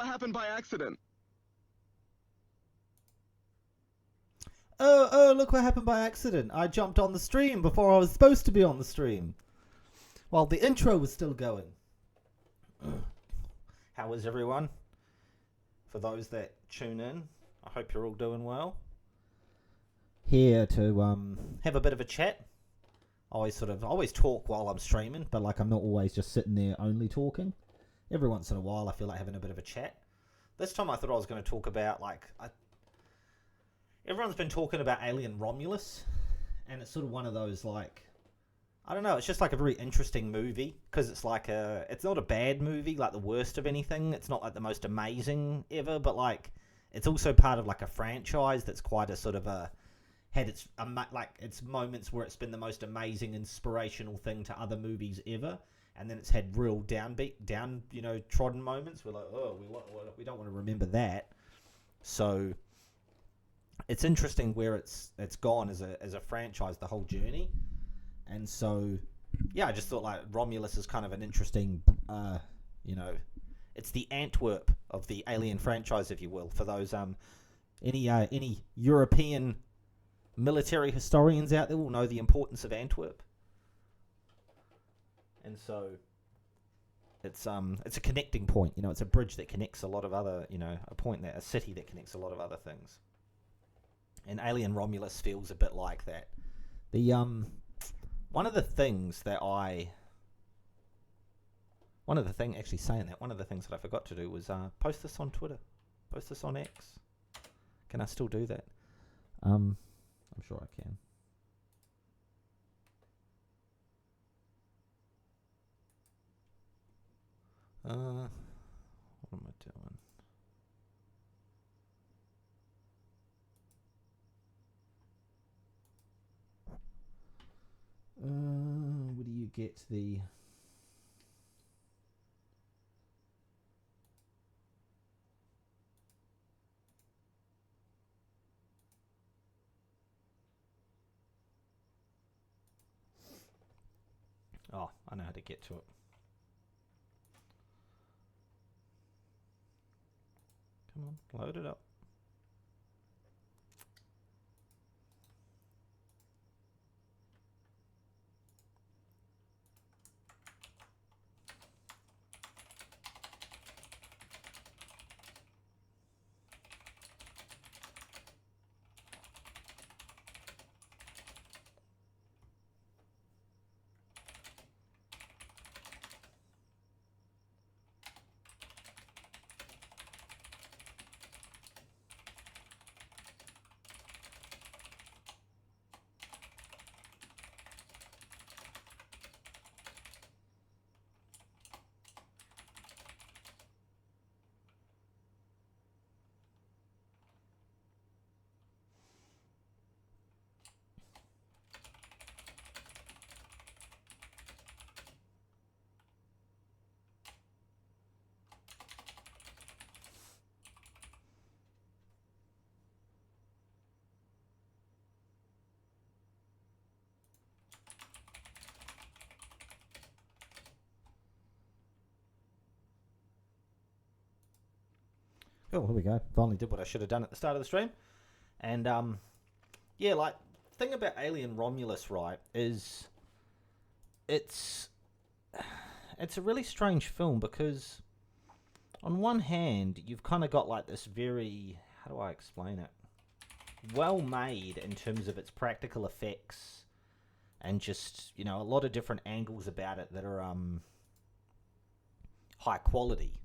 what happened by accident. Oh, look what happened by accident. I jumped on the stream before I was supposed to be on the stream. While the intro was still going. How is everyone? For those that tune in, I hope you're all doing well. Here to have a bit of a chat. I always talk while I'm streaming, but like I'm not always just sitting there only talking. Every once in a while I feel like having a bit of a chat. This time I thought I was going to talk about everyone's been talking about Alien Romulus, and it's sort of one of those I don't know, it's just like a very interesting movie because it's it's not a bad movie, like the worst of anything. It's not like the most amazing ever, but like it's also part of like a franchise that's quite a sort of had its moments where it's been the most amazing, inspirational thing to other movies ever, and then it's had real trodden moments. We're like, oh, we don't want to remember that. So it's interesting where it's gone as a franchise, the whole journey. And so, yeah, I just thought like Romulus is kind of an interesting, it's the Antwerp of the Alien franchise, if you will. For those any European military historians out there will know the importance of Antwerp. And so, it's a connecting point. It's a bridge that connects a lot of other, a city that connects a lot of other things. And Alien Romulus feels a bit like that. One of the things that I forgot to do was post this on Twitter, post this on X. Can I still do that? I'm sure I can. What am I doing? Where do you get the... Oh, I know how to get to it. Come on, load it up. Oh, here we go. Finally did what I should have done at the start of the stream. And, the thing about Alien Romulus, right, is it's a really strange film because on one hand, you've kind of got like this very, how do I explain it? Well made in terms of its practical effects and just, a lot of different angles about it that are high quality.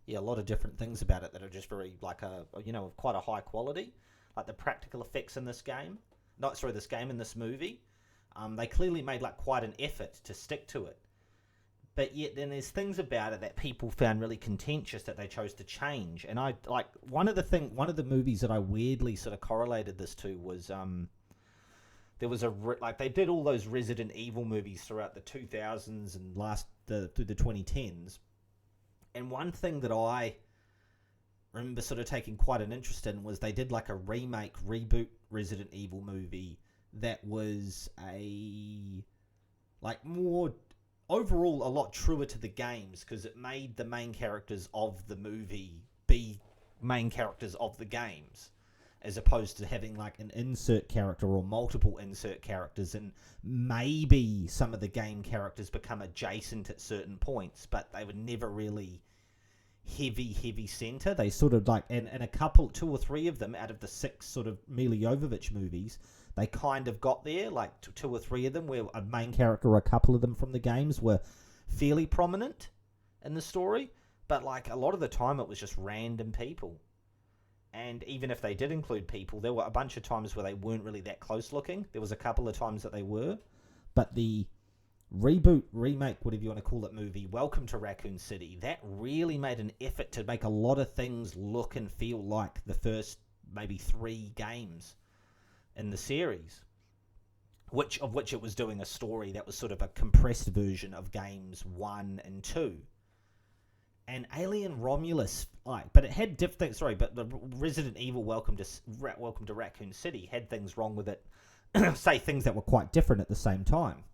Yeah, a lot of different things about it that are just very, quite a high quality. Like the practical effects in this game. In this movie. They clearly made, quite an effort to stick to it. But yet then there's things about it that people found really contentious that they chose to change. And one of the movies that I weirdly sort of correlated this to was, there was they did all those Resident Evil movies throughout the 2000s and through the 2010s. And one thing that I remember sort of taking quite an interest in was they did a reboot Resident Evil movie that was a more overall a lot truer to the games, because it made the main characters of the movie be main characters of the games, as opposed to having like an insert character or multiple insert characters, and maybe some of the game characters become adjacent at certain points, but they were never really heavy center. They sort of like, in a couple, 2 or 3 of them out of the 6 sort of Mila Jovovich movies, they kind of got there, like 2 or 3 of them where a main character or a couple of them from the games were fairly prominent in the story, but like a lot of the time it was just random people. And even if they did include people, there were a bunch of times where they weren't really that close looking. There was a couple of times that they were, but the reboot, remake, whatever you want to call it, movie, Welcome to Raccoon City, that really made an effort to make a lot of things look and feel like the first maybe 3 games in the series, of which it was doing a story that was sort of a compressed version of games 1 and 2. And Alien Romulus, but it had different. But the Resident Evil Welcome to Raccoon City had things wrong with it, say things that were quite different at the same time.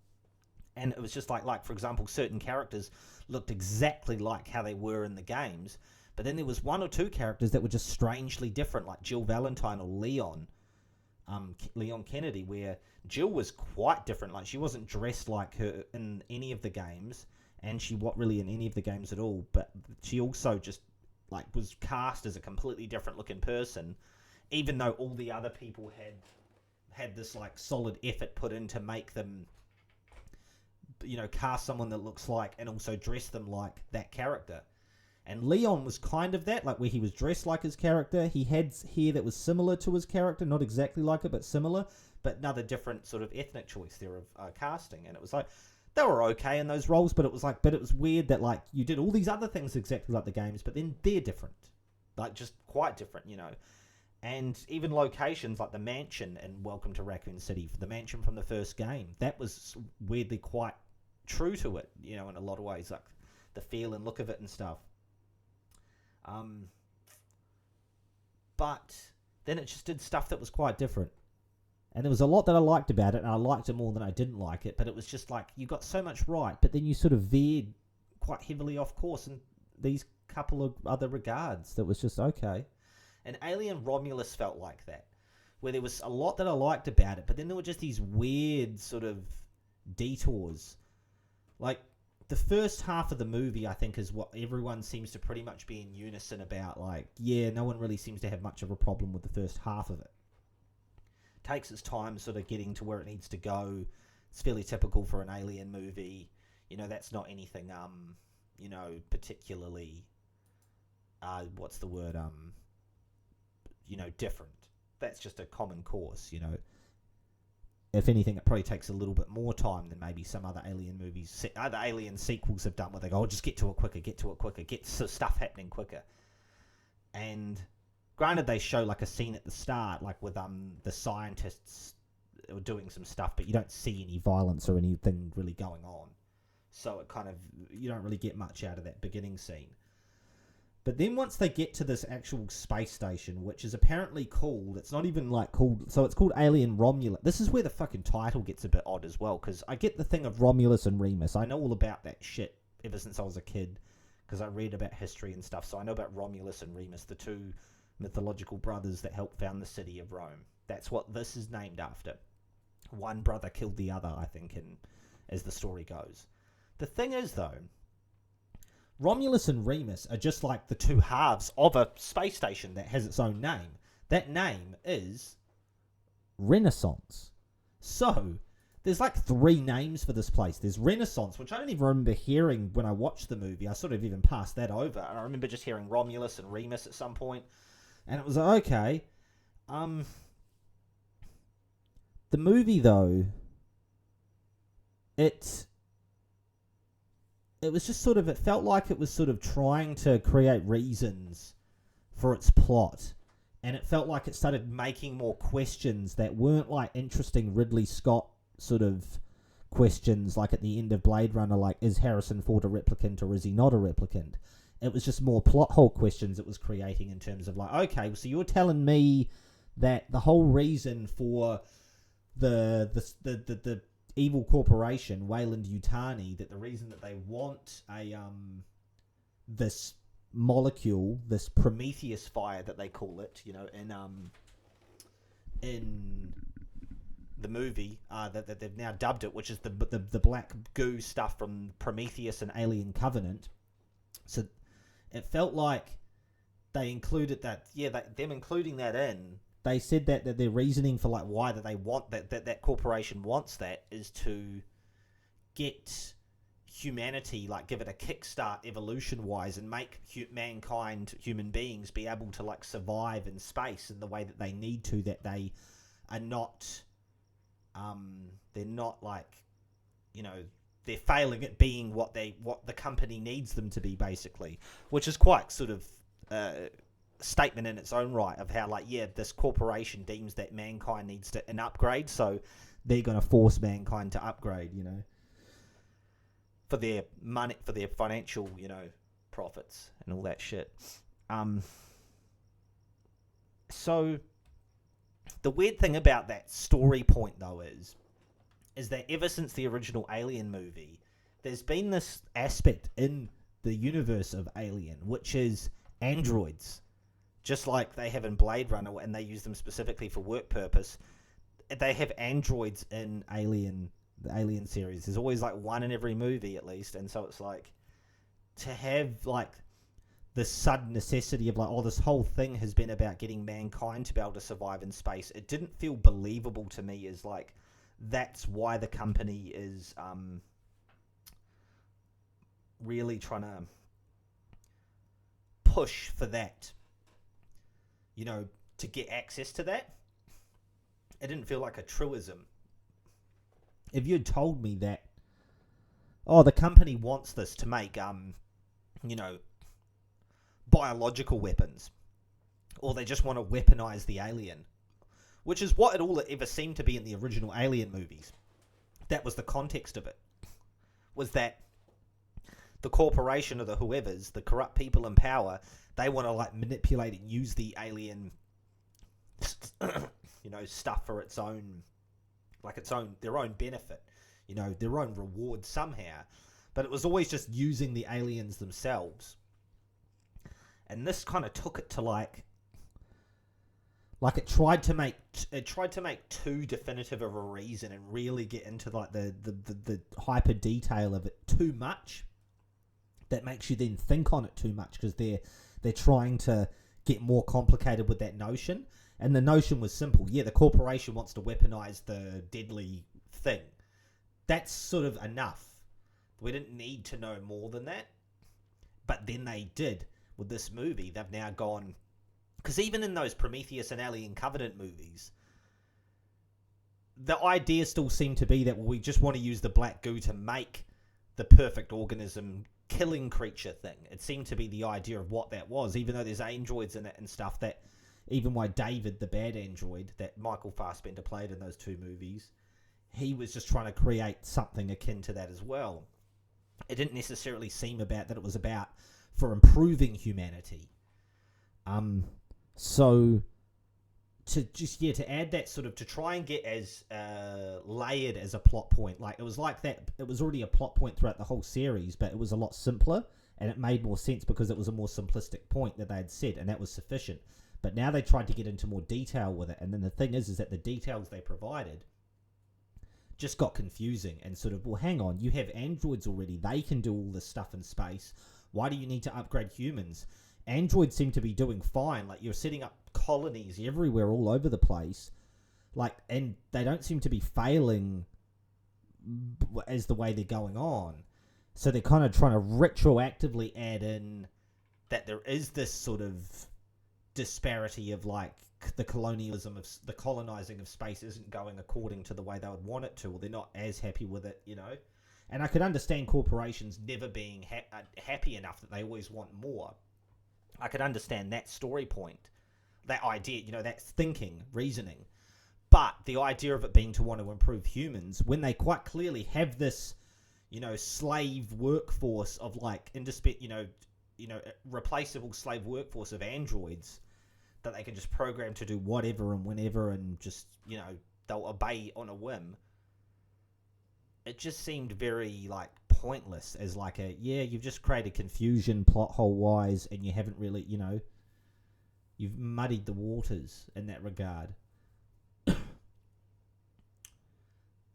And it was just like for example, certain characters looked exactly like how they were in the games, but then there was 1 or 2 characters that were just strangely different, like Jill Valentine or Leon Kennedy, where Jill was quite different. Like, she wasn't dressed like her in any of the games, and she wasn't really in any of the games at all, but she also just like was cast as a completely different looking person, even though all the other people had this like solid effort put in to make them, cast someone that looks like and also dress them like that character. And Leon was kind of that, like where he was dressed like his character. He had hair that was similar to his character, not exactly like it, but similar, but another different sort of ethnic choice there of casting. And it was like, they were okay in those roles, but it was weird that like you did all these other things exactly like the games, but then they're different, like just quite different, And even locations like the mansion in Welcome to Raccoon City, the mansion from the first game, that was weirdly quite true to it, in a lot of ways, like the feel and look of it and stuff. But then it just did stuff that was quite different. And there was a lot that I liked about it, and I liked it more than I didn't like it, but it was just like, you got so much right, but then you sort of veered quite heavily off course in these couple of other regards that was just okay. And Alien Romulus felt like that, where there was a lot that I liked about it, but then there were just these weird sort of detours. Like, the first half of the movie, I think, is what everyone seems to pretty much be in unison about. Like, yeah, no one really seems to have much of a problem with the first half of it. Takes its time sort of getting to where it needs to go. It's fairly typical for an Alien movie. That's not anything, particularly, what's the word, different. That's just a common course, If anything, it probably takes a little bit more time than maybe some other Alien movies, other Alien sequels have done, where they go, just get to it quicker, get stuff happening quicker. And granted, they show like a scene at the start, like with the scientists doing some stuff, but you don't see any violence or anything really going on. So it kind of, you don't really get much out of that beginning scene. But then once they get to this actual space station, which is apparently called, it's not even like called, so it's called Alien Romulus. This is where the fucking title gets a bit odd as well, because I get the thing of Romulus and Remus. I know all about that shit ever since I was a kid, because I read about history and stuff, so I know about Romulus and Remus, the 2 mythological brothers that helped found the city of Rome. That's what this is named after. One brother killed the other, I think, as the story goes. The thing is, though, Romulus and Remus are just like the 2 halves of a space station that has its own name. That name is Renaissance. So, there's like 3 names for this place. There's Renaissance, which I don't even remember hearing when I watched the movie. I sort of even passed that over. And I remember just hearing Romulus and Remus at some point. And it was like, okay. The movie, though, it was just sort of, it felt like it was sort of trying to create reasons for its plot. And it felt like it started making more questions that weren't like interesting Ridley Scott sort of questions, like at the end of Blade Runner, like, is Harrison Ford a replicant or is he not a replicant? It was just more plot hole questions it was creating in terms of like, okay, so you're telling me that the whole reason for the evil corporation, Wayland Yutani, that the reason that they want this molecule, this Prometheus fire that they call it, in the movie that they've now dubbed it, which is the black goo stuff from Prometheus and Alien Covenant. So it felt like they included that. Yeah, them including that in. They said that their reasoning for like why that they want that corporation wants that is to get humanity, like give it a kickstart evolution wise, and make mankind, human beings, be able to like survive in space in the way that they need to. That they are not, they're not like, they're failing at being what the company needs them to be, basically, which is quite sort of statement in its own right of how this corporation deems that mankind needs an upgrade, so they're going to force mankind to upgrade, for their money, for their financial, profits and all that shit. So the weird thing about that story point though is that ever since the original Alien movie, there's been this aspect in the universe of Alien, which is androids. Just like they have in Blade Runner, and they use them specifically for work purpose, they have androids in the Alien series. There's always like one in every movie at least, and so it's like to have like the sudden necessity of like, oh, this whole thing has been about getting mankind to be able to survive in space. It didn't feel believable to me as like that's why the company is really trying to push for that, to get access to that. It didn't feel like a truism. If you'd told me that, oh, the company wants this to make, biological weapons, or they just want to weaponize the alien, which is what it ever seemed to be in the original Alien movies. That was the context of it, was that the corporation or the whoever's, the corrupt people in power, they want to like manipulate and use the alien, stuff for its own, their own benefit, their own reward somehow. But it was always just using the aliens themselves. And this kind of took it to like it tried to make too definitive of a reason and really get into like the hyper detail of it too much. That makes you then think on it too much, because they're trying to get more complicated with that notion. And the notion was simple. Yeah, the corporation wants to weaponize the deadly thing. That's sort of enough. We didn't need to know more than that. But then they did with this movie. They've now gone... Because even in those Prometheus and Alien Covenant movies, the idea still seemed to be that we just want to use the black goo to make the perfect organism killing creature thing. It seemed to be the idea of what that was, even though there's androids in it and stuff. That even why David, the bad android that Michael Fassbender played in those two movies, he was just trying to create something akin to that as well. It didn't necessarily seem about that it was about for improving humanity. So to add that sort of, to try and get as layered as a plot point, like it was like that, it was already a plot point throughout the whole series, but it was a lot simpler, and it made more sense because it was a more simplistic point that they had said, and that was sufficient. But now they tried to get into more detail with it, and then the thing is that the details they provided just got confusing, and sort of, well, hang on, you have androids already, they can do all this stuff in space, why do you need to upgrade humans? Androids seem to be doing fine, like you're setting up colonies everywhere all over the place, like, and they don't seem to be failing as the way they're going on. So they're kind of trying to retroactively add in that there is this sort of disparity of like the colonialism of the colonizing of space isn't going according to the way they would want it to, or they're not as happy with it, And I could understand corporations never being happy enough that they always want more. I could understand that story point, that idea, that thinking, reasoning. But the idea of it being to want to improve humans, when they quite clearly have this, slave workforce of like, replaceable slave workforce of androids that they can just program to do whatever and whenever and just, they'll obey on a whim. it just seemed very like pointless as like a you've just created confusion plot hole wise, and you haven't really you've muddied the waters in that regard.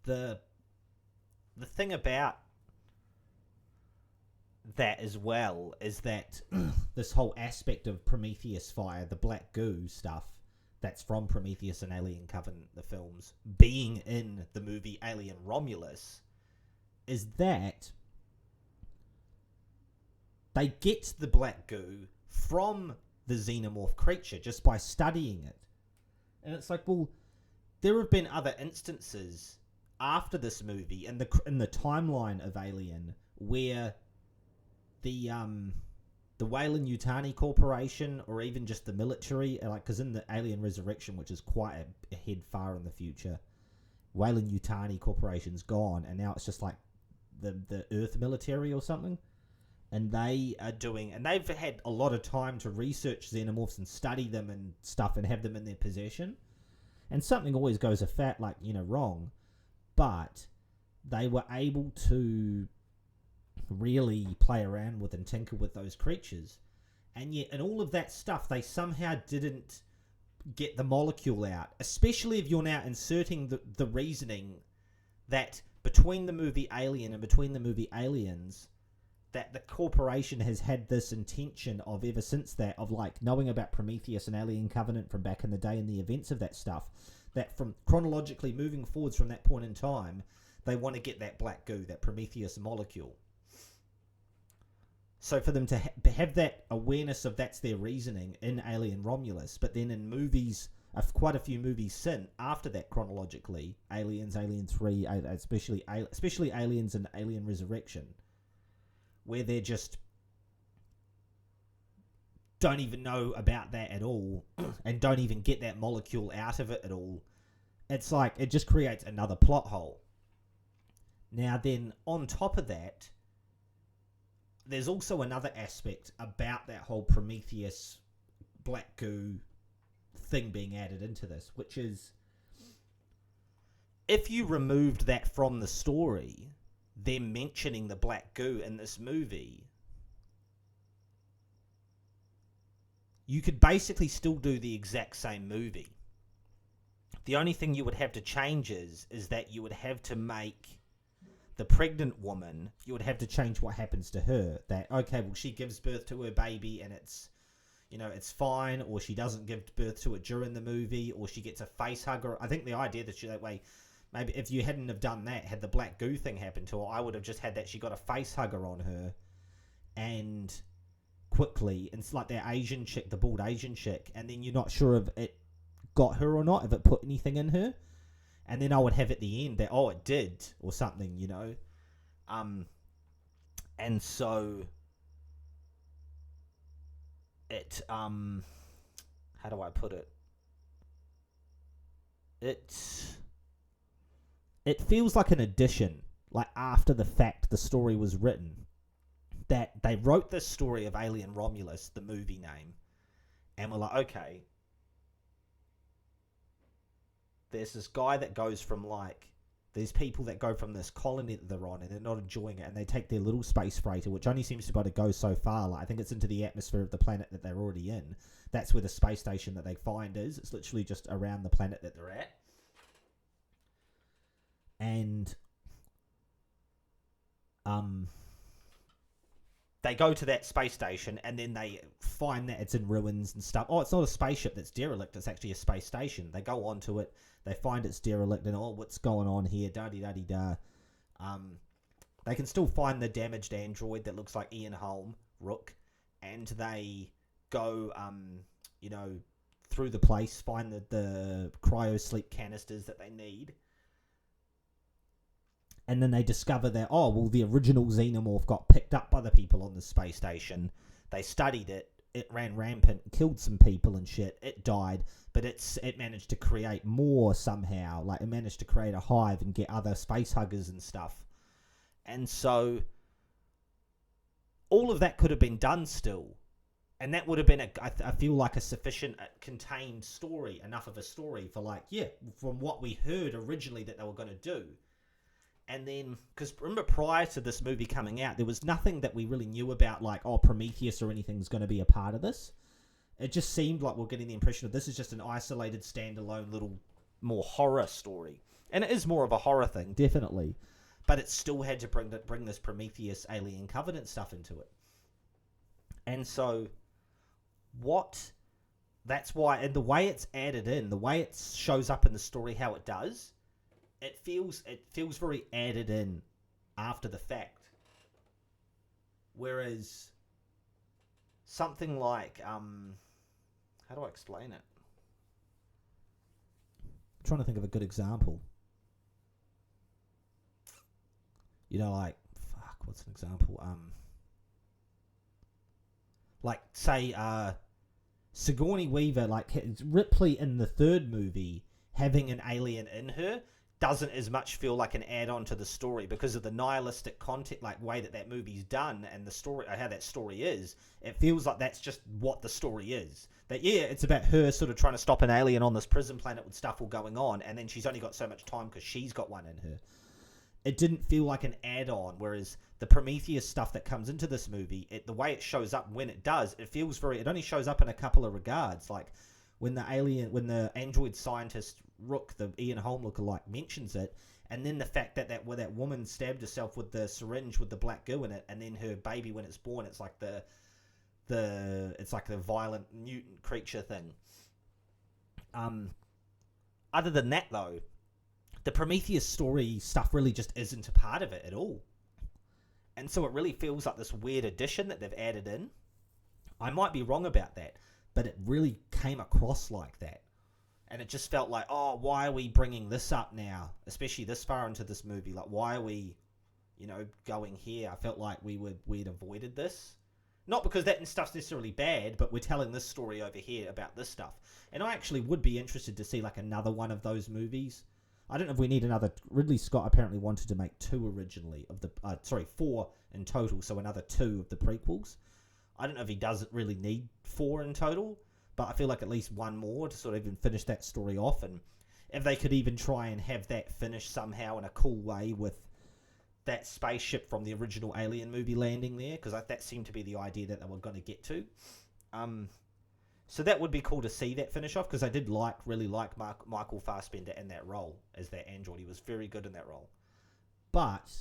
The thing about that as well is that this whole aspect of Prometheus fire, the black goo stuff that's from Prometheus and Alien Covenant, the films, being in the movie Alien Romulus, is that they get the black goo from the xenomorph creature just by studying it. And it's like, well, there have been other instances after this movie in the timeline of Alien where the Weyland-Yutani Corporation, or even just the military, like, because in the Alien Resurrection, which is quite a head far in the future, Weyland-Yutani Corporation's gone, and now it's just like the Earth military or something, and they are doing, and they've had a lot of time to research xenomorphs and study them and stuff and have them in their possession, and something always goes wrong, but they were able to really play around with and tinker with those creatures, and yet in all of that stuff they somehow didn't get the molecule out, especially if you're now inserting the reasoning that between the movie Alien and between the movie Aliens, that the corporation has had this intention of ever since that, of like knowing about Prometheus and Alien Covenant from back in the day and the events of that stuff, that from chronologically moving forwards from that point in time, they want to get that black goo, that Prometheus molecule. So for them to have that awareness of that's their reasoning in Alien Romulus, but then in movies, quite a few movies since after that chronologically, Aliens, Alien 3, especially Aliens and Alien Resurrection, where they're just don't even know about that at all and don't even get that molecule out of it at all. It's like it just creates another plot hole. Now then, on top of that, there's also another aspect about that whole Prometheus black goo thing being added into this, which is if you removed that from the story, them mentioning the black goo in this movie, you could basically still do the exact same movie. The only thing you would have to change is that you would have to make the pregnant woman, you would have to change what happens to her. That, okay, well, she gives birth to her baby and it's, it's fine, or she doesn't give birth to it during the movie, or she gets a face hugger. I think the idea that way, maybe if you hadn't have done that, had the black goo thing happen to her, I would have just had that she got a face hugger on her, and quickly, and it's like that Asian chick, the bald Asian chick, and then you're not sure if it got her or not, if it put anything in her. And then I would have at the end that, it did, or something, and so it, how do I put it? It feels like an addition, like after the fact the story was written, that they wrote this story of Alien Romulus, the movie name, and we're like, okay, there's this guy that goes from these people that go from this colony that they're on and they're not enjoying it, and they take their little space freighter, which only seems to be able to go so far. I think it's into the atmosphere of the planet that they're already in. That's where the space station that they find is. It's literally just around the planet that they're at. And they go to that space station, and then they find that it's in ruins and stuff. It's not a spaceship that's derelict, it's actually a space station. They go onto it, they find it's derelict, and what's going on here, da-di-da-di-da. They can still find the damaged android that looks like Ian Holm, Rook, and they go, through the place, find the cryo-sleep canisters that they need. And then they discover that, the original xenomorph got picked up by the people on the space station. They studied it. It ran rampant, killed some people and shit. It died, but it managed to create more somehow. Like, it managed to create a hive and get other space huggers and stuff. And so, all of that could have been done still. And that would have been, I feel like, a sufficient contained story, enough of a story for from what we heard originally that they were going to do. And then, because remember, prior to this movie coming out, there was nothing that we really knew about, like, oh, Prometheus or anything's going to be a part of this. It just seemed like we're getting the impression of this is just an isolated, standalone little more horror story. And it is more of a horror thing, definitely. But it still had to bring this Prometheus Alien Covenant stuff into it. And so, that's why, and the way it's added in, the way it shows up in the story, how it does, it feels very added in after the fact. Whereas something like, how do I explain it? I'm trying to think of a good example. You know, like, what's an example? Like, say, Sigourney Weaver, like, Ripley in the third movie, having an alien in her, doesn't as much feel like an add-on to the story because of the nihilistic content, like, way that movie's done and the story, how that story is. It feels like that's just what the story is. That, yeah, it's about her sort of trying to stop an alien on this prison planet with stuff all going on, and then she's only got so much time because she's got one in her. It didn't feel like an add-on, whereas the Prometheus stuff that comes into this movie, the way it shows up when it does, it feels it only shows up in a couple of regards. Like, when the android scientist Rook, the Ian Holm lookalike, mentions it, and then the fact that where that woman stabbed herself with the syringe with the black goo in it, and then her baby when it's born, it's like it's like the violent mutant creature thing. Other than that, though, the Prometheus story stuff really just isn't a part of it at all. And so it really feels like this weird addition that they've added in. I might be wrong about that, but it really came across like that. And it just felt like, oh, why are we bringing this up now? Especially this far into this movie. Like, why are we, going here? I felt like we'd avoided this. Not because that stuff's necessarily bad, but we're telling this story over here about this stuff. And I actually would be interested to see, like, another one of those movies. I don't know if we need another. Ridley Scott apparently wanted to make 2 originally of the 4 in total, so another 2 of the prequels. I don't know if he doesn't really need 4 in total, but I feel like at least one more to sort of even finish that story off. And if they could even try and have that finished somehow in a cool way with that spaceship from the original Alien movie landing there, because that seemed to be the idea that they were going to get to. So that would be cool to see that finish off, because I did really like Michael Fassbender in that role as that android. He was very good in that role. But,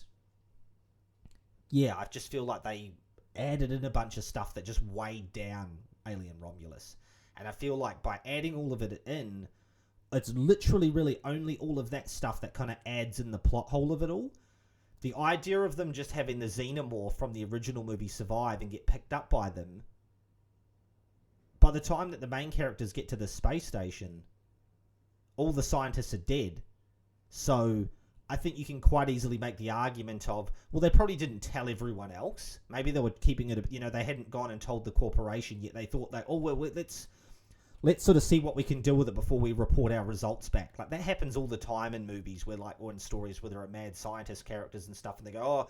yeah, I just feel like they added in a bunch of stuff that just weighed down Alien Romulus. And I feel like by adding all of it in, it's literally really only all of that stuff that kind of adds in the plot hole of it all. The idea of them just having the xenomorph from the original movie survive and get picked up by them, by the time that the main characters get to the space station, all the scientists are dead. So I think you can quite easily make the argument of, well, they probably didn't tell everyone else. Maybe they were keeping it, they hadn't gone and told the corporation yet. They thought that, let's sort of see what we can do with it before we report our results back. Like, that happens all the time in movies or in stories where there are mad scientist characters and stuff, and they go, oh,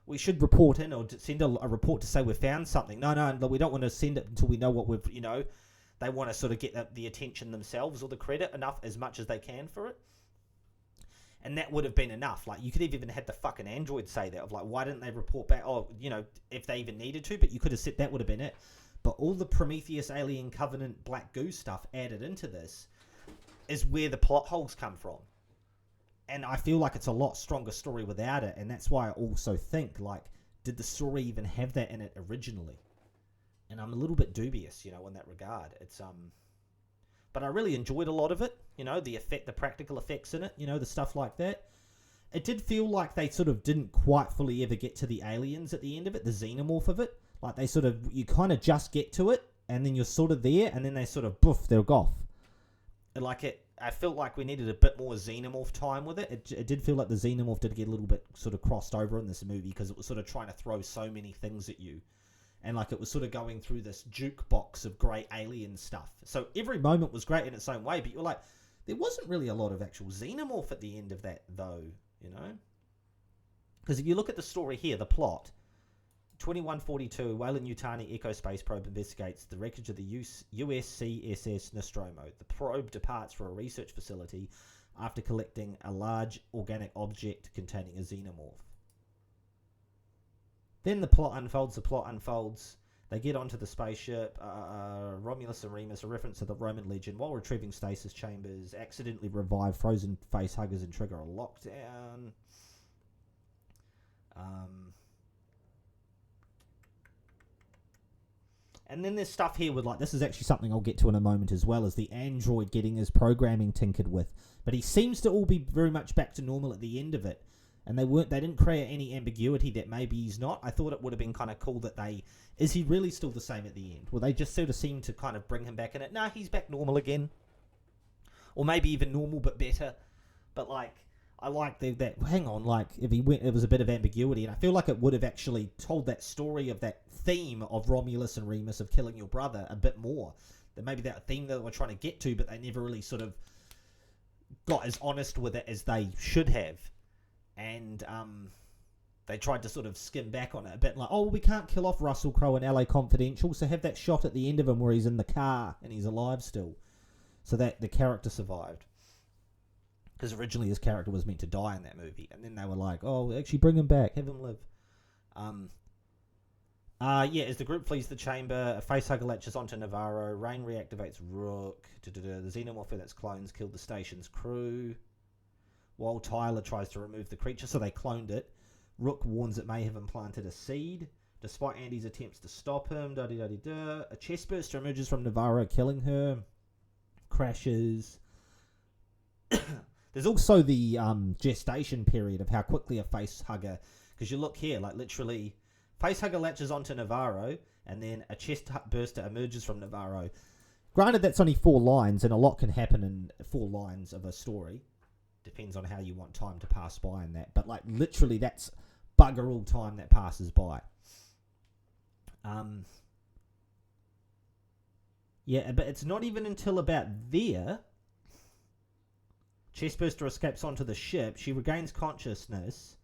we should report in or send a report to say we found something. No, we don't want to send it until we know what we've, they want to sort of get the attention themselves or the credit as much as they can for it. And that would have been enough. Like, you could have even had the fucking android say that, of like, why didn't they report back? Oh, if they even needed to, but you could have said that would have been it. But all the Prometheus Alien Covenant Black Goo stuff added into this is where the plot holes come from. And I feel like it's a lot stronger story without it. And that's why I also think, like, did the story even have that in it originally? And I'm a little bit dubious, in that regard. It's, but I really enjoyed a lot of it. The practical effects in it, the stuff like that. It did feel like they sort of didn't quite fully ever get to the aliens at the end of it, the xenomorph of it. Like, they sort of, you kind of just get to it, and then you're sort of there, and then they sort of, boof, they're off. And I felt like we needed a bit more xenomorph time with it. It did feel like the xenomorph did get a little bit sort of crossed over in this movie, because it was sort of trying to throw so many things at you. And, like, it was sort of going through this jukebox of great alien stuff. So every moment was great in its own way, but you're like, there wasn't really a lot of actual xenomorph at the end of that, though, Because if you look at the story here, the plot, 2142, Weyland-Yutani Echo Space Probe investigates the wreckage of the USCSS Nostromo. The probe departs for a research facility, after collecting a large organic object containing a xenomorph. Then the plot unfolds. They get onto the spaceship. Romulus and Remus, a reference to the Roman legend, while retrieving stasis chambers, accidentally revive frozen face huggers and trigger a lockdown. And then there's stuff here with, like, this is actually something I'll get to in a moment as well, as the android getting his programming tinkered with. But he seems to all be very much back to normal at the end of it. And they didn't create any ambiguity that maybe he's not. I thought it would have been kind of cool that is he really still the same at the end? Well, they just sort of seem to kind of bring him back in it. Nah, he's back normal again. Or maybe even normal but better. But, like, I like that, hang on, like, if he went, it was a bit of ambiguity, and I feel like it would have actually told that story of that theme of Romulus and Remus of killing your brother a bit more. That maybe that theme that they were trying to get to, but they never really sort of got as honest with it as they should have. And they tried to sort of skim back on it a bit, like, oh, we can't kill off Russell Crowe in LA Confidential, so have that shot at the end of him where he's in the car and he's alive still, so that the character survived. Because originally his character was meant to die in that movie, and then they were like, oh, actually bring him back, have him live. As the group flees the chamber, a facehugger latches onto Navarro, Rain reactivates Rook, the xenomorph with its clones killed the station's crew, while Tyler tries to remove the creature, so they cloned it. Rook warns it may have implanted a seed, despite Andy's attempts to stop him, a chest burster emerges from Navarro, killing her, crashes. There's also the gestation period of how quickly a facehugger, because you look here, like literally, facehugger latches onto Navarro, and then a chest burster emerges from Navarro. Granted, that's only 4 lines, and a lot can happen in 4 lines of a story. Depends on how you want time to pass by and that. But, like, literally, that's bugger all time that passes by. But it's not even until about there... Chestburster escapes onto the ship. She regains consciousness,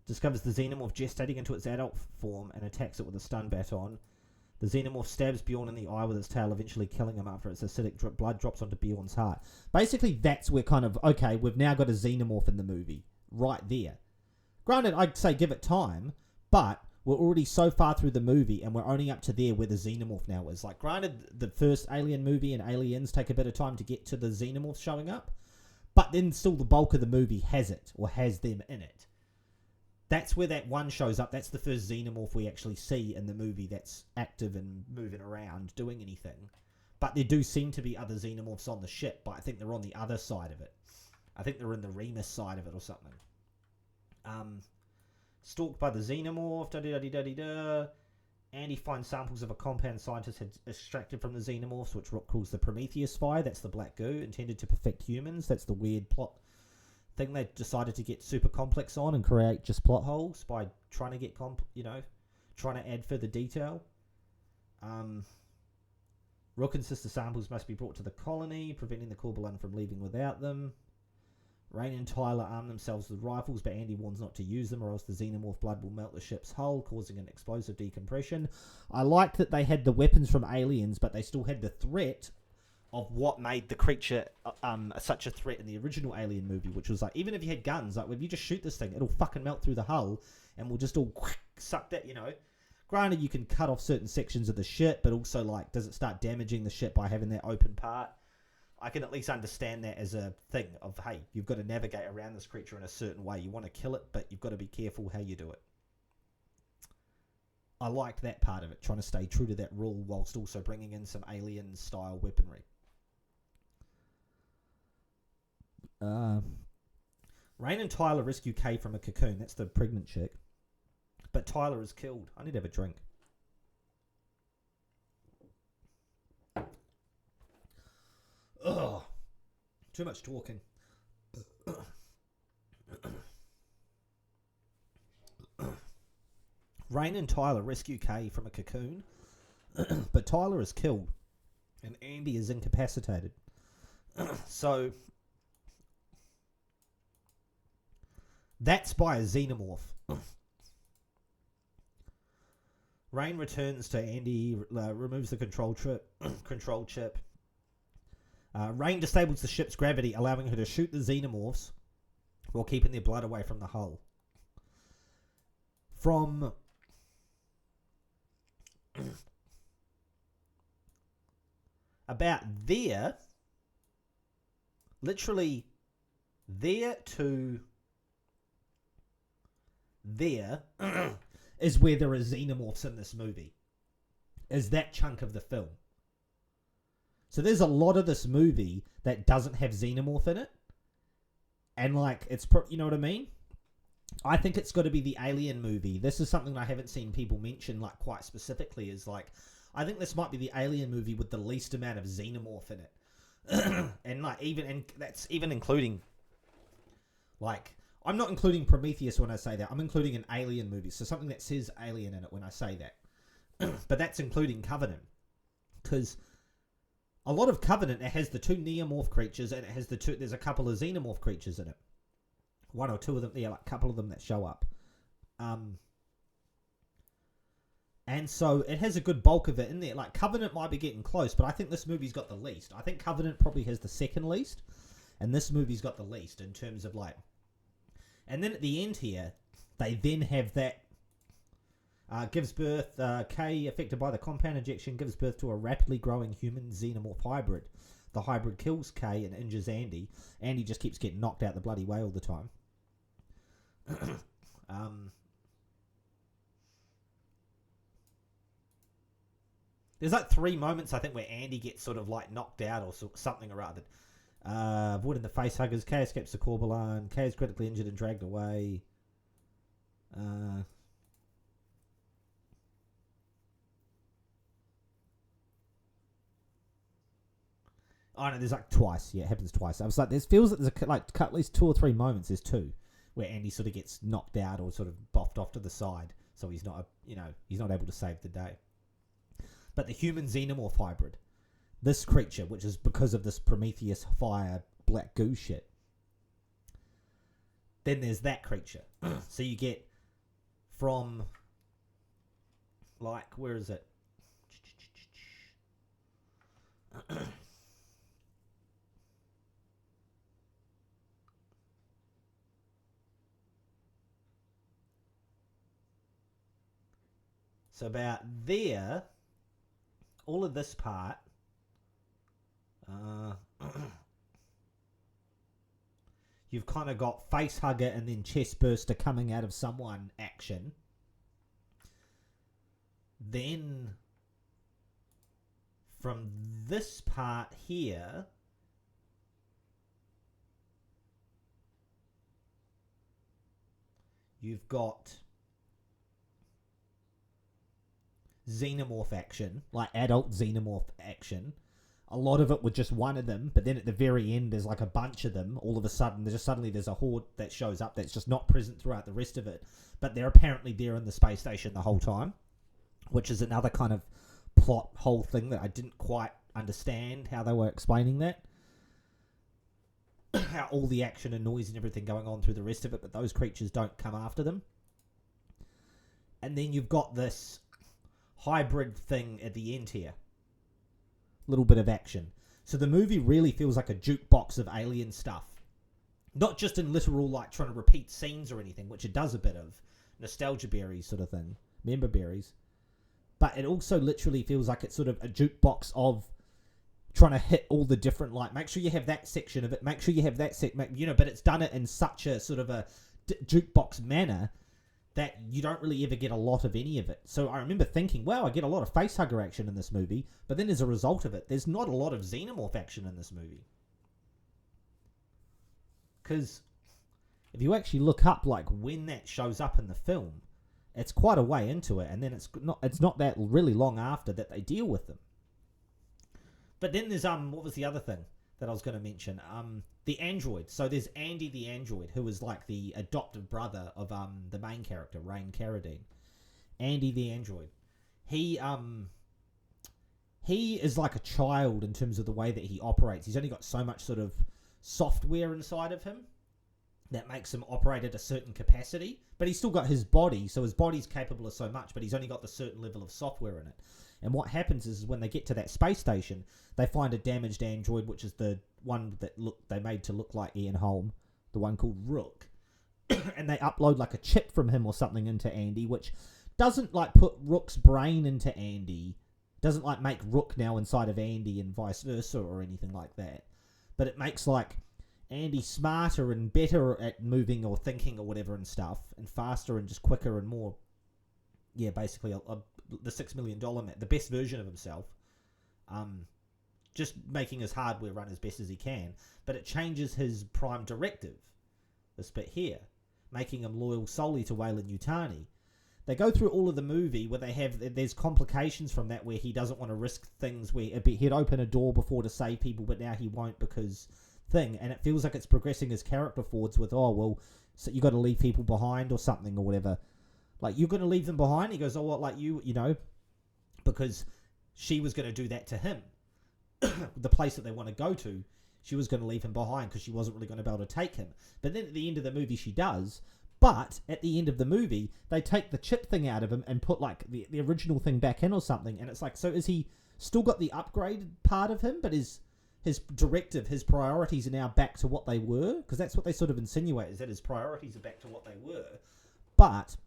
discovers the xenomorph gestating into its adult form, and attacks it with a stun baton. The xenomorph stabs Bjorn in the eye with its tail, eventually killing him after its acidic blood drops onto Bjorn's heart. Basically, that's where kind of, okay, we've now got a xenomorph in the movie. Right there. Granted, I'd say give it time, but we're already so far through the movie, and we're only up to there where the xenomorph now is. Like, granted, the first Alien movie and Aliens take a bit of time to get to the xenomorph showing up, but then still the bulk of the movie has it, or has them in it. That's where that one shows up. That's the first xenomorph we actually see in the movie that's active and moving around, doing anything. But there do seem to be other xenomorphs on the ship, but I think they're on the other side of it. I think they're in the Remus side of it or something. Stalked by the xenomorph, Andy finds samples of a compound scientists had extracted from the xenomorphs, which Rook calls the Prometheus fire. That's the black goo, intended to perfect humans. That's the weird plot thing they decided to get super complex on and create just plot holes by trying to get trying to add further detail. Rook insists the samples must be brought to the colony, preventing the Corbelan from leaving without them. Rain and Tyler arm themselves with rifles, but Andy warns not to use them or else the xenomorph blood will melt the ship's hull, causing an explosive decompression. I liked that they had the weapons from Aliens, but they still had the threat of what made the creature such a threat in the original Alien movie, which was like, even if you had guns, like, if you just shoot this thing, it'll fucking melt through the hull, and we'll just all suck that, Granted, you can cut off certain sections of the ship, but also, like, does it start damaging the ship by having that open part? I can at least understand that as a thing of, hey, you've got to navigate around this creature in a certain way. You want to kill it, but you've got to be careful how you do it. I liked that part of it, trying to stay true to that rule whilst also bringing in some alien-style weaponry. Rain and Tyler rescue Kay from a cocoon. That's the pregnant chick. But Tyler is killed. I need to have a drink. Ugh. Too much talking. Rain and Tyler rescue Kay from a cocoon, but Tyler is killed, and Andy is incapacitated. So, that's by a xenomorph. Rain returns to Andy, removes the control chip. Rain disables the ship's gravity, allowing her to shoot the xenomorphs while keeping their blood away from the hull. From about there, literally there to there is where there are xenomorphs in this movie. Is that chunk of the film. So there's a lot of this movie that doesn't have xenomorph in it. And like, you know what I mean? I think it's got to be the Alien movie. This is something I haven't seen people mention like quite specifically, is like, I think this might be the Alien movie with the least amount of xenomorph in it. And like, and that's even including, like, I'm not including Prometheus when I say that. I'm including an Alien movie. So something that says Alien in it when I say that. But that's including Covenant. Because a lot of Covenant, it has the 2 neomorph creatures, and it has there's a couple of xenomorph creatures in it. 1 or 2 of them, yeah, like a couple of them that show up. And so it has a good bulk of it in there. Like, Covenant might be getting close, but I think this movie's got the least. I think Covenant probably has the second least, and this movie's got the least in terms of like. And then at the end here, they then have that gives birth, K, affected by the compound injection, gives birth to a rapidly growing human xenomorph hybrid. The hybrid kills K and injures Andy. Andy just keeps getting knocked out the bloody way all the time. There's like 3 moments, I think, where Andy gets sort of like knocked out or something or other. Avoiding the face huggers. K escapes the Corbelan. K is critically injured and dragged away. Oh no, there's like twice. Yeah, it happens twice. I was like, feels like there's like at least 2 or 3 moments. There's 2 where Andy sort of gets knocked out or sort of boffed off to the side, so he's not, he's not able to save the day. But the human xenomorph hybrid, this creature, which is because of this Prometheus fire black goo shit, then there's that creature. So you get from, like, where is it? So about there, all of this part, you've kind of got face hugger and then chest burster coming out of someone action. Then from this part here, you've got xenomorph action, like adult xenomorph action. A lot of it with just one of them, but then at the very end there's like a bunch of them. All of a sudden there's a horde that shows up that's just not present throughout the rest of it, but they're apparently there in the space station the whole time, which is another kind of plot hole thing that I didn't quite understand how they were explaining that. How all the action and noise and everything going on through the rest of it, but those creatures don't come after them. And then you've got this hybrid thing at the end here. Little bit of action. So the movie really feels like a jukebox of alien stuff. Not just in literal, like, trying to repeat scenes or anything, which it does a bit of. Nostalgia berries sort of thing. Member berries. But it also literally feels like it's sort of a jukebox of trying to hit all the different, like, make sure you have that section of it, make sure you have that but it's done it in such a sort of a jukebox manner that you don't really ever get a lot of any of it. So I remember thinking, wow, I get a lot of facehugger action in this movie, but then as a result of it, there's not a lot of xenomorph action in this movie. Because if you actually look up, like, when that shows up in the film, it's quite a way into it, and then it's not that really long after that they deal with them. But then there's, what was the other thing that I was going to mention? The android. So there's Andy the android, who is like the adopted brother of the main character, Rain Carradine. Andy the android. He is like a child in terms of the way that he operates. He's only got so much sort of software inside of him that makes him operate at a certain capacity, but he's still got his body, so his body's capable of so much, but he's only got the certain level of software in it. And what happens is when they get to that space station, they find a damaged android, which is the one that they made to look like Ian Holm, the one called Rook. And they upload like a chip from him or something into Andy, which doesn't like put Rook's brain into Andy, doesn't like make Rook now inside of Andy and vice versa or anything like that. But it makes like Andy smarter and better at moving or thinking or whatever and stuff, and faster and just quicker and more, yeah, basically the $6 million man, the best version of himself, just making his hardware run as best as he can. But it changes his prime directive, this bit here, making him loyal solely to Weyland-Yutani. They go through all of the movie where there's complications from that, where he doesn't want to risk things where he'd open a door before to save people, but now he won't because thing, and it feels like it's progressing his character forwards with, oh, well, so you got to leave people behind or something or whatever. Like, you're going to leave them behind? He goes, oh, what, like you know, because she was going to do that to him. The place that they want to go to, she was going to leave him behind because she wasn't really going to be able to take him. But then at the end of the movie, she does. But at the end of the movie, they take the chip thing out of him and put, like, the original thing back in or something. And it's like, so is he still got the upgraded part of him, but his directive, his priorities are now back to what they were? Because that's what they sort of insinuate, is that his priorities are back to what they were. But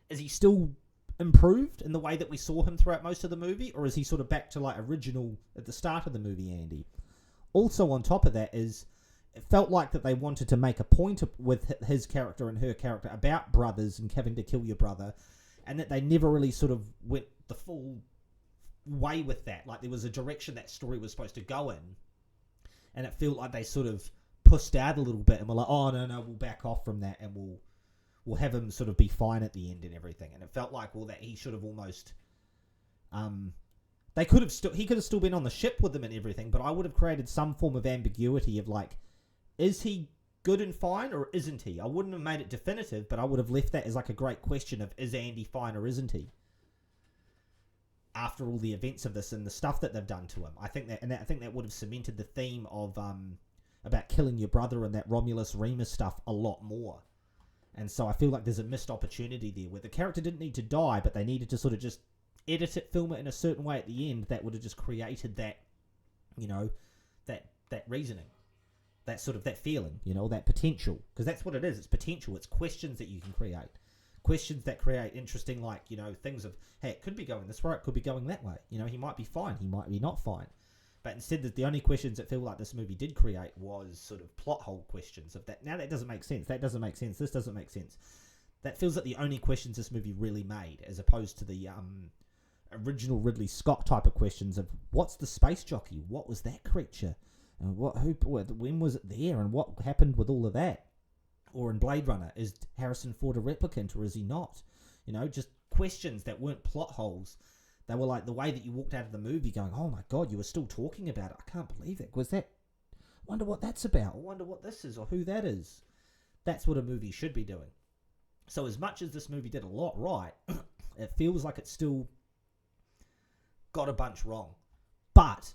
is he still improved in the way that we saw him throughout most of the movie? Or is he sort of back to, like, original at the start of the movie, Andy? Also, on top of that is, it felt like that they wanted to make a point with his character and her character about brothers and having to kill your brother, and that they never really sort of went the full way with that. Like, there was a direction that story was supposed to go in, and it felt like they sort of pushed out a little bit and were like, oh, no, we'll back off from that, and we'll have him sort of be fine at the end and everything. And it felt like, well, that he should have almost... he could have still been on the ship with them and everything, but I would have created some form of ambiguity of, like, is he good and fine or isn't he? I wouldn't have made it definitive, but I would have left that as like a great question of, is Andy fine or isn't he? After all the events of this and the stuff that they've done to him. I think that would have cemented the theme of about killing your brother and that Romulus Remus stuff a lot more. And so I feel like there's a missed opportunity there where the character didn't need to die, but they needed to sort of just edit it, film it in a certain way at the end that would have just created that, you know, that reasoning. That sort of, that feeling, you know, that potential. Because that's what it is. It's potential. It's questions that you can create. Questions that create interesting, like, you know, things of, hey, it could be going this way, it could be going that way. You know, he might be fine, he might be not fine. But instead, the only questions that feel like this movie did create was sort of plot hole questions of that. Now that doesn't make sense. That doesn't make sense. This doesn't make sense. That feels like the only questions this movie really made, as opposed to the original Ridley Scott type of questions of, what's the space jockey? What was that creature? And when was it there, and what happened with all of that? Or in Blade Runner, is Harrison Ford a replicant or is he not? You know, just questions that weren't plot holes. They were like the way that you walked out of the movie going, oh my God, you were still talking about it. I can't believe it. Was that? Wonder what that's about. I wonder what this is or who that is. That's what a movie should be doing. So as much as this movie did a lot right, it feels like it still got a bunch wrong. But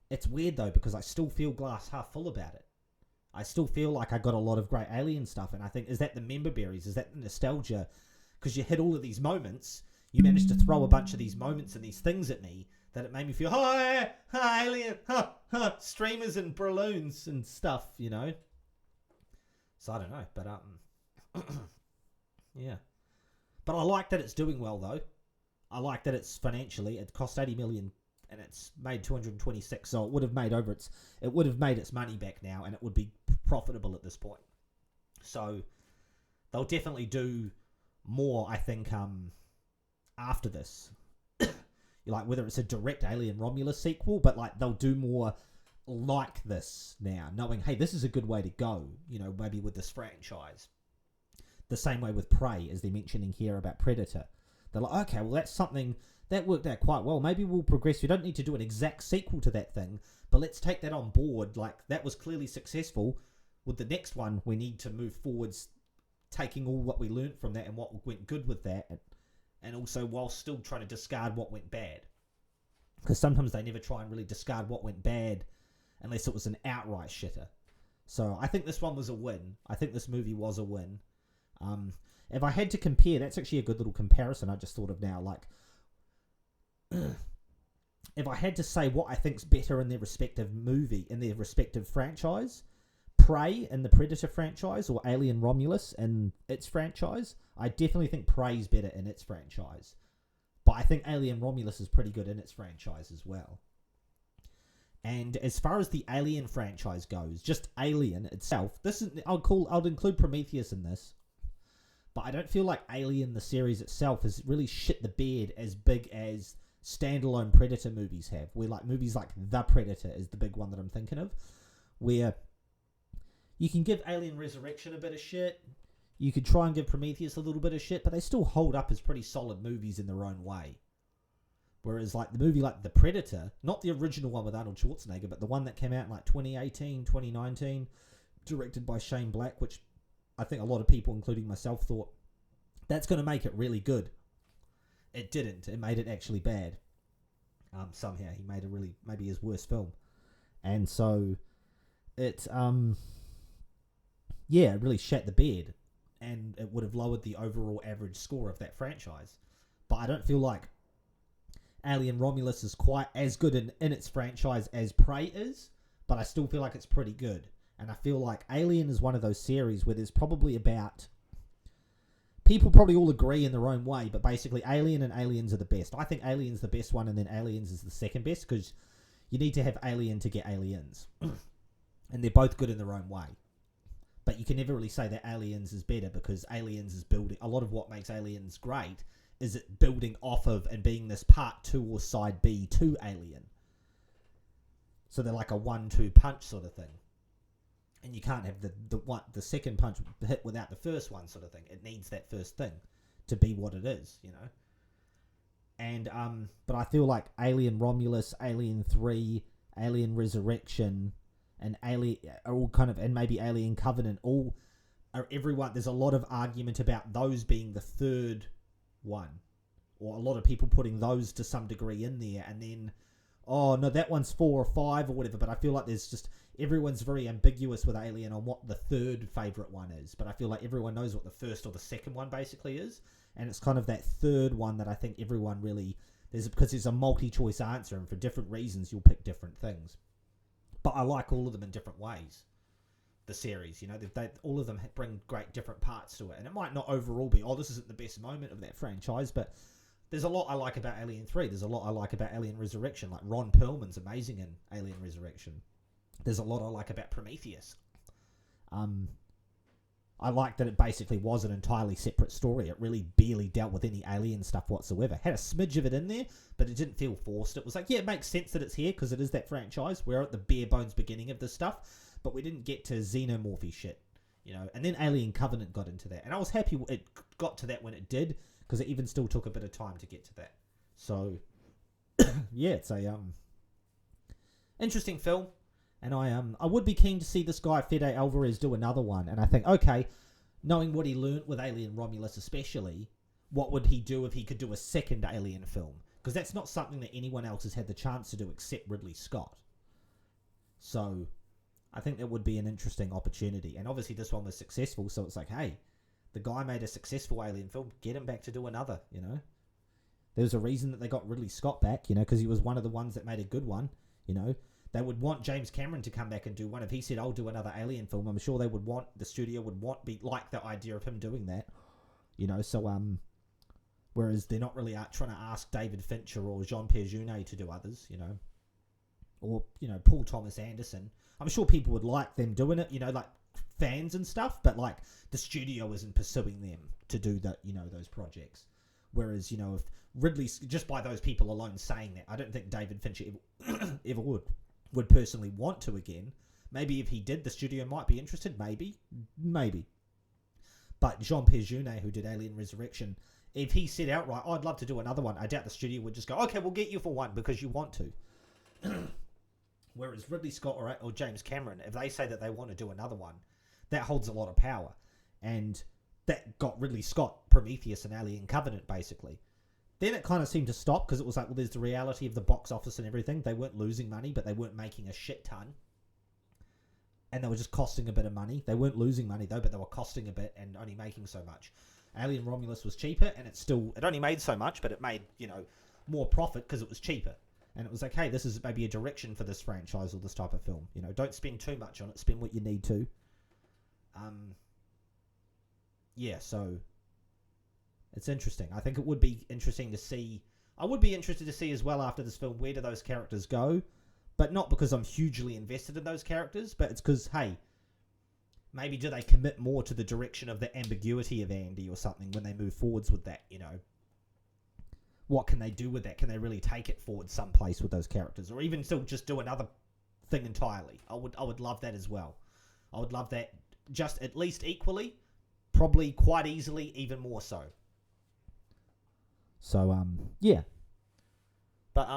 it's weird though, because I still feel glass half full about it. I still feel like I got a lot of great alien stuff, and I think, is that the member berries? Is that the nostalgia? Because you hit all of these moments, you managed to throw a bunch of these moments and these things at me that it made me feel, oh, yeah, alien, streamers and balloons and stuff, you know? So I don't know, but, yeah. But I like that it's doing well, though. I like that it's financially, it cost 80 million and it's made 226, so it would have made its money back now, and it would be profitable at this point. So they'll definitely do more, I think, after this. Like, whether it's a direct Alien Romulus sequel, but like they'll do more like this now, knowing, hey, this is a good way to go, you know, maybe with this franchise. The same way with Prey, as they're mentioning here about Predator. They're like, okay, well, that's something that worked out quite well. Maybe we'll progress. We don't need to do an exact sequel to that thing, but let's take that on board. Like, that was clearly successful. With the next one, we need to move forwards, taking all what we learned from that and what went good with that, and also while still trying to discard what went bad. Because sometimes they never try and really discard what went bad unless it was an outright shitter. So I think this one was a win. I think this movie was a win. If I had to compare, that's actually a good little comparison I just thought of now. Like, if I had to say what I think's better in their respective movie, in their respective franchise, Prey in the Predator franchise or Alien Romulus in its franchise, I definitely think Prey's better in its franchise. But I think Alien Romulus is pretty good in its franchise as well. And as far as the Alien franchise goes, just Alien itself, I'll include Prometheus in this, but I don't feel like Alien the series itself has really shit the bed as big as standalone Predator movies have. Where like movies like The Predator is the big one that I'm thinking of, where you can give Alien Resurrection a bit of shit, you could try and give Prometheus a little bit of shit, but they still hold up as pretty solid movies in their own way. Whereas like the movie like The Predator, not the original one with Arnold Schwarzenegger, but the one that came out in like 2018, 2019, directed by Shane Black, which I think a lot of people, including myself, thought that's going to make it really good. It didn't. It made it actually bad. Somehow he made maybe his worst film. And so it, it really shat the bed. And it would have lowered the overall average score of that franchise. But I don't feel like Alien Romulus is quite as good in its franchise as Prey is, but I still feel like it's pretty good. And I feel like Alien is one of those series where there's probably about... People probably all agree in their own way, but basically Alien and Aliens are the best. I think Alien's the best one, and then Aliens is the second best, because you need to have Alien to get Aliens. And they're both good in their own way. But you can never really say that Aliens is better, because Aliens is building... A lot of what makes Aliens great is it building off of and being this part 2 or side B to Alien. So they're like a 1-2 punch sort of thing. And you can't have the second punch hit without the first one sort of thing. It needs that first thing to be what it is, you know. And but I feel like Alien Romulus, Alien 3, Alien Resurrection, and Alien are all kind of, and maybe Alien Covenant, all are everyone. There's a lot of argument about those being the third one, or a lot of people putting those to some degree in there, and then oh no, that one's 4 or 5 or whatever. But I feel like there's just everyone's very ambiguous with Alien on what the third favorite one is. But I feel like everyone knows what the first or the second one basically is, and it's kind of that third one that I think everyone really because it's a multi-choice answer, and for different reasons you'll pick different things. But I like all of them in different ways. The series, you know, all of them bring great different parts to it, and it might not overall be, oh, this isn't the best moment of that franchise, but there's a lot I like about Alien 3. There's a lot I like about Alien Resurrection. Like Ron Perlman's amazing in Alien Resurrection. There's a lot I like about Prometheus. I like that it basically was an entirely separate story. It really barely dealt with any alien stuff whatsoever. Had a smidge of it in there, but it didn't feel forced. It was like, yeah, it makes sense that it's here because it is that franchise. We're at the bare bones beginning of this stuff, but we didn't get to xenomorphy shit, you know. And then Alien Covenant got into that, and I was happy it got to that when it did, because it even still took a bit of time to get to that. So, yeah, it's a interesting film. And I would be keen to see this guy, Fede Alvarez, do another one. And I think, okay, knowing what he learnt with Alien Romulus especially, what would he do if he could do a second Alien film? Because that's not something that anyone else has had the chance to do except Ridley Scott. So I think that would be an interesting opportunity. And obviously this one was successful, so it's like, hey, the guy made a successful Alien film, get him back to do another, you know? There's a reason that they got Ridley Scott back, you know, because he was one of the ones that made a good one, you know? They would want James Cameron to come back and do one. If he said, I'll do another Alien film, I'm sure the studio would like the idea of him doing that. You know, so, whereas they're not really trying to ask David Fincher or Jean-Pierre Jeunet to do others, you know. Or, you know, Paul Thomas Anderson. I'm sure people would like them doing it, you know, like fans and stuff, but like the studio isn't pursuing them to do that, you know, those projects. Whereas, you know, if Ridley, just by those people alone saying that, I don't think David Fincher ever would personally want to again. Maybe if he did, the studio might be interested. Maybe. But Jean-Pierre Jeunet, who did Alien Resurrection, if he said outright, I'd love to do another one, I doubt the studio would just go, okay, we'll get you for one because you want to. Whereas Ridley Scott or James Cameron, if they say that they want to do another one, that holds a lot of power. And that got Ridley Scott, Prometheus and Alien Covenant, basically. Then it kind of seemed to stop because it was like, well, there's the reality of the box office and everything. They weren't losing money, but they weren't making a shit ton. And they were just costing a bit of money. They weren't losing money, though, but they were costing a bit and only making so much. Alien Romulus was cheaper, and it only made so much, but it made, you know, more profit because it was cheaper. And it was like, hey, this is maybe a direction for this franchise or this type of film. You know, don't spend too much on it. Spend what you need to. Yeah, so it's interesting. I think it would be interesting to see. I would be interested to see as well after this film, where do those characters go? But not because I'm hugely invested in those characters, but it's because, hey, maybe do they commit more to the direction of the ambiguity of Andy or something when they move forwards with that, you know? What can they do with that? Can they really take it forward someplace with those characters? Or even still just do another thing entirely? I would love that as well. I would love that just at least equally, probably quite easily, even more so. So, yeah. But,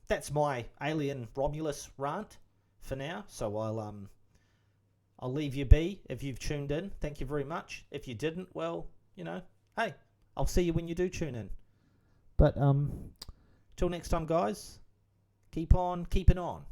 that's my Alien Romulus rant for now. So I'll leave you be if you've tuned in. Thank you very much. If you didn't, well, you know, hey, I'll see you when you do tune in. But till next time, guys, keep on keeping on.